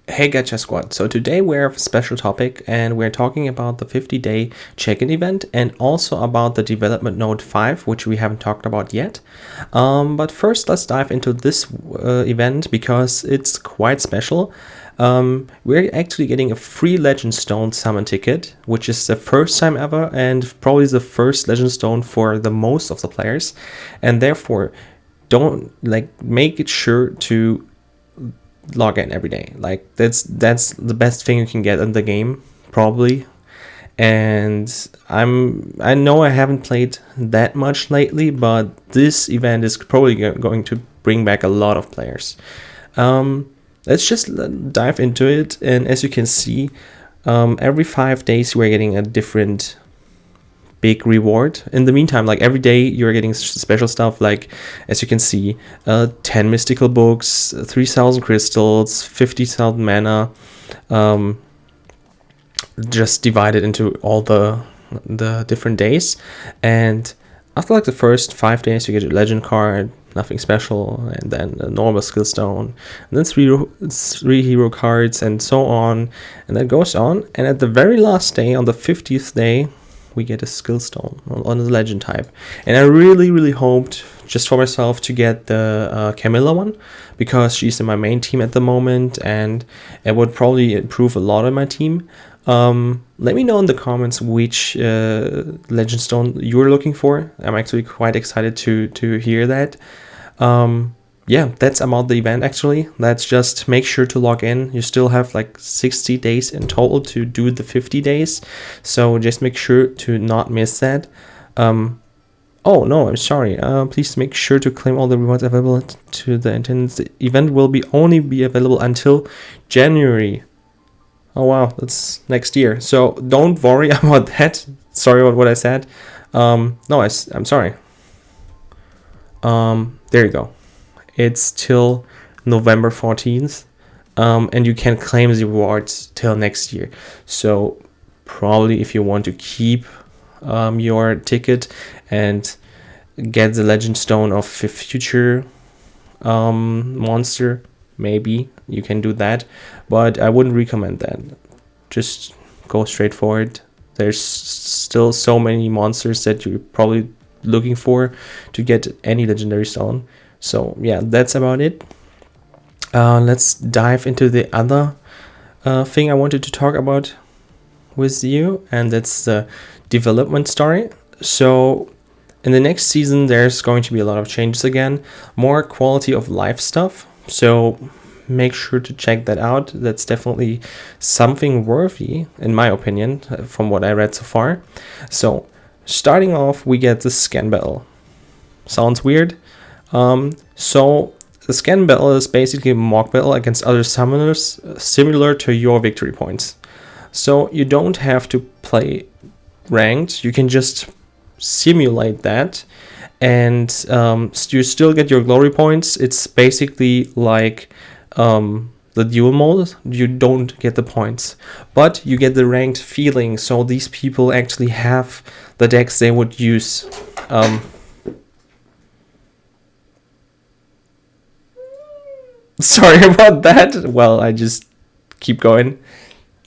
Hey Gacha Squad, so today we have a special topic and we're talking about the 50-day check-in event and also about the development node 5, which we haven't talked about yet. But first let's dive into this event because it's quite special. We're actually getting a free Legend Stone summon ticket, which is the first time ever and probably the first Legend Stone for the most of the players, and therefore don't make it sure to log in every day. Like that's the best thing you can get in the game probably. And I know I haven't played that much lately, but this event is probably going to bring back a lot of players. Let's just dive into it. And as you can see, every 5 days we're getting a different big reward. In the meantime, like every day you're getting special stuff, like as you can see, 10 mystical books, 3,000 crystals, 50,000 mana, just divided into all the different days. And after like the first 5 days you get a legend card, nothing special, and then a normal skill stone, and then three hero cards, and so on, and that goes on. And at the very last day, on the 50th day, we get a skill stone on the legend type. And I really hoped just for myself to get the Camilla one, because she's in my main team at the moment and it would probably improve a lot on my team. Let me know in the comments which legend stone you're looking for. I'm actually quite excited to hear that. Yeah, that's about the event actually. Let's just make sure to log in. You still have like 60 days in total to do the 50 days. So just make sure to not miss that. Oh no, I'm sorry. Please make sure to claim all the rewards available to the attendance. The event will only be available until January. Oh wow, that's next year. So don't worry about that. Sorry about what I said. No, I'm sorry. There you go. It's till November 14th, and you can claim the rewards till next year. So probably if you want to keep your ticket and get the legend stone of a future monster, maybe you can do that, but I wouldn't recommend that. Just go straight for it. There's still so many monsters that you're probably looking for to get any legendary stone. So yeah, that's about it. Let's dive into the other thing I wanted to talk about with you, and that's the development story. So in the next season there's going to be a lot of changes again, more quality of life stuff, so make sure to check that out. That's definitely something worthy in my opinion from what I read so far. So starting off, we get the scan battle. Sounds weird. So the scan battle is basically a mock battle against other summoners, similar to your victory points. So you don't have to play ranked, you can just simulate that, and you still get your glory points. It's basically like the duel mode. You don't get the points, but you get the ranked feeling. So these people actually have the decks they would use. Sorry about that. Well, I just keep going.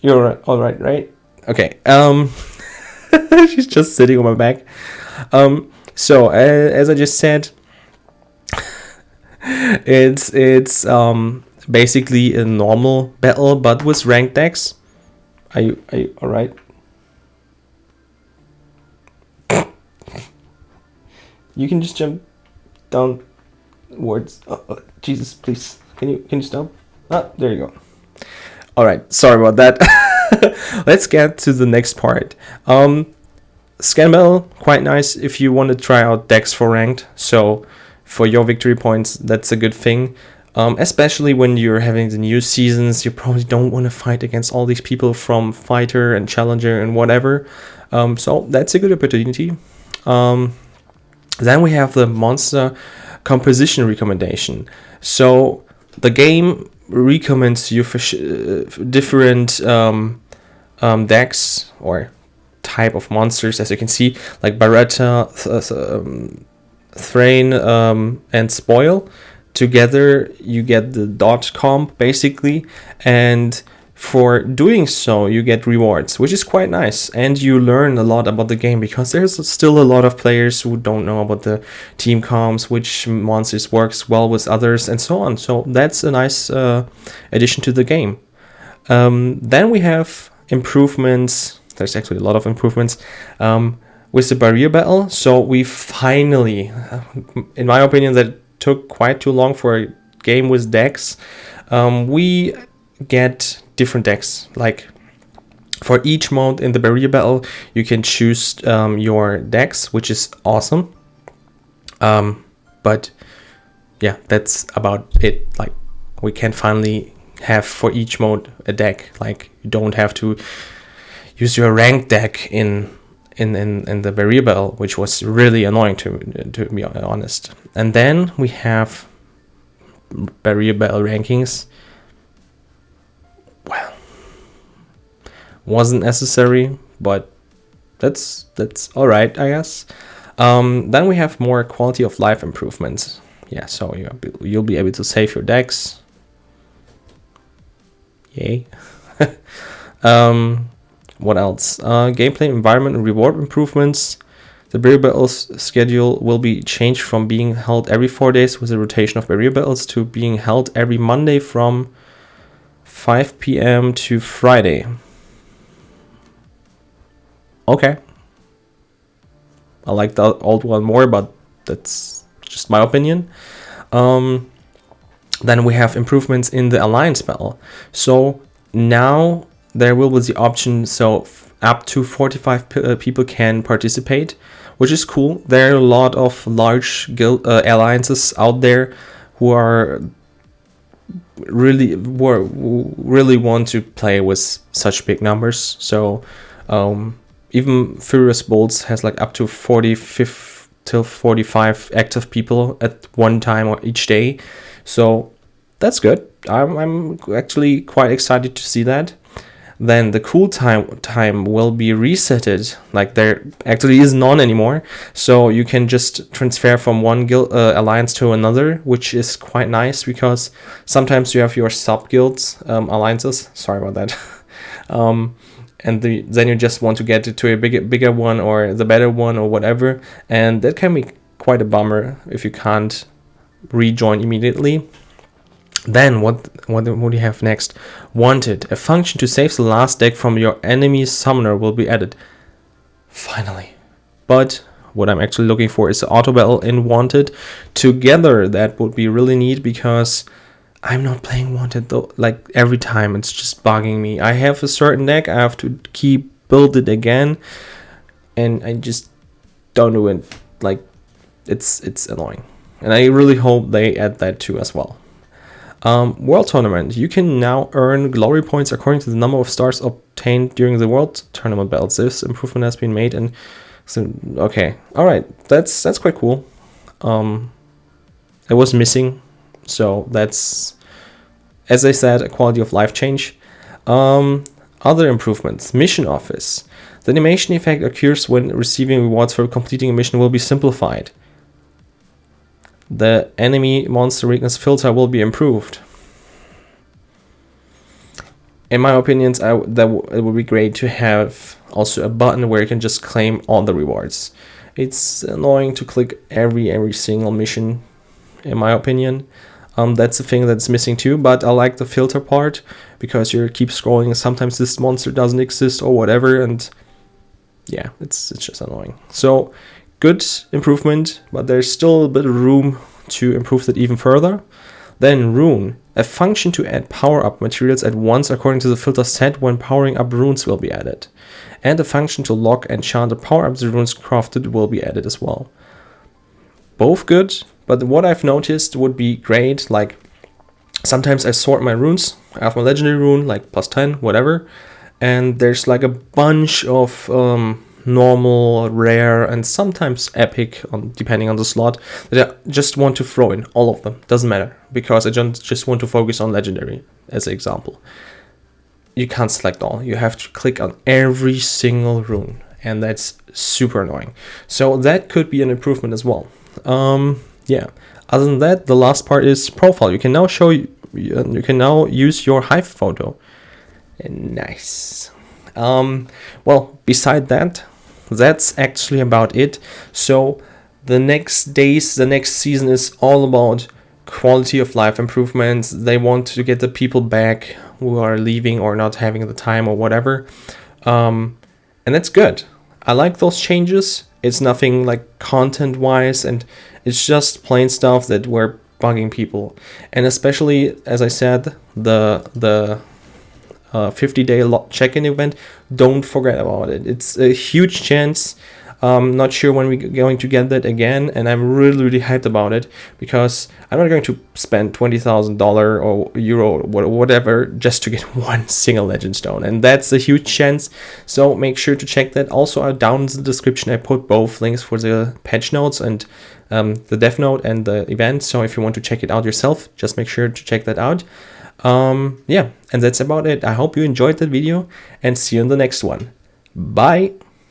You're all right, right? Okay. She's just sitting on my back. So as I just said, it's basically a normal battle, but with ranked decks. Are you all right? You can just jump downwards. Jesus, please. Can you stop? Ah, there you go. All right, sorry about that. Let's get to the next part. Scan battle, quite nice if you want to try out decks for ranked. So for your victory points, that's a good thing. Especially when you're having the new seasons, you probably don't want to fight against all these people from fighter and challenger and whatever. So that's a good opportunity. Then we have the monster composition recommendation. So the game recommends you for different decks or type of monsters, as you can see, like Barretta, Thrain, and Spoil, together you get the dot comp basically, and for doing so you get rewards, which is quite nice, and you learn a lot about the game because there's still a lot of players who don't know about the team comps, which monsters works well with others, and so on. So that's a nice addition to the game. Then we have improvements. There's actually a lot of improvements with the barrier battle. So we finally, in my opinion, that took quite too long for a game with decks. We get different decks. Like for each mode in the barrier battle, you can choose your decks, which is awesome. But yeah, that's about it. Like we can finally have for each mode a deck. Like you don't have to use your ranked deck in the barrier battle, which was really annoying to be honest. And then we have barrier battle rankings. Well, wasn't necessary, but that's all right, I guess. Then we have more quality of life improvements. Yeah, so you'll be able to save your decks. Yay. What else? Gameplay, environment, and reward improvements. The barrier battles schedule will be changed from being held every 4 days with a rotation of barrier battles to being held every Monday from 5 p.m. to Friday. Okay. I like the old one more, but that's just my opinion. Then we have improvements in the alliance battle. So now there will be the option, so up to 45 people can participate, which is cool. There are a lot of large guild alliances out there who really want to play with such big numbers. So even Furious Bolts has like up to 45 till 45 active people at one time or each day. So that's good. I'm actually quite excited to see that. Then the cool time will be resetted. Like there actually is none anymore. So you can just transfer from one guild alliance to another, which is quite nice because sometimes you have your sub guilds alliances. Sorry about that. And then you just want to get to a bigger one or the better one or whatever, and that can be quite a bummer if you can't rejoin immediately. Then what do you have next? Wanted. A function to save the last deck from your enemy's summoner will be added. Finally. But what I'm actually looking for is the auto battle in Wanted. Together, that would be really neat because I'm not playing Wanted though. Like every time, it's just bugging me. I have a certain deck, I have to build it again, and I just don't do it. Like it's annoying, and I really hope they add that too as well. World Tournament. You can now earn glory points according to the number of stars obtained during the World Tournament battles. This improvement has been made, and so okay, all right, that's quite cool. It was missing, so that's, as I said, a quality of life change. Other improvements. Mission Office. The animation effect occurs when receiving rewards for completing a mission will be simplified. The enemy monster weakness filter will be improved. In my opinions, it would be great to have also a button where you can just claim all the rewards. It's annoying to click every single mission, in my opinion. That's the thing that's missing too, but I like the filter part because you keep scrolling and sometimes this monster doesn't exist or whatever, and yeah, it's just annoying. So good improvement, but there's still a bit of room to improve that even further. Then Rune. A function to add power-up materials at once according to the filter set when powering up runes will be added. And a function to lock and enchant the power-ups the runes crafted will be added as well. Both good, but what I've noticed would be great, like sometimes I sort my runes. I have my legendary rune, like +10, whatever, and there's like a bunch of normal, rare, and sometimes epic, depending on the slot, that I just want to throw in, all of them, doesn't matter, because I just want to focus on legendary, as an example. You can't select all, you have to click on every single rune, and that's super annoying. So that could be an improvement as well. Yeah, Other than that, the last part is profile. You can now you can now use your Hive photo. Nice. Well, beside that, that's actually about it. So the next season is all about quality of life improvements. They want to get the people back who are leaving or not having the time or whatever. And that's good. I like those changes. It's nothing like content wise, and it's just plain stuff that were bugging people. And especially, as I said, the 50-day check-in event, don't forget about it. It's a huge chance. Not sure when we're going to get that again, and I'm really hyped about it, because I'm not going to spend $20,000 or euro or whatever just to get one single legend stone, and that's a huge chance. So make sure to check that. Also, down in the description I put both links for the patch notes and the dev note and the event. So if you want to check it out yourself, just make sure to check that out. Yeah, and that's about it. I hope you enjoyed that video, and see you in the next one. Bye.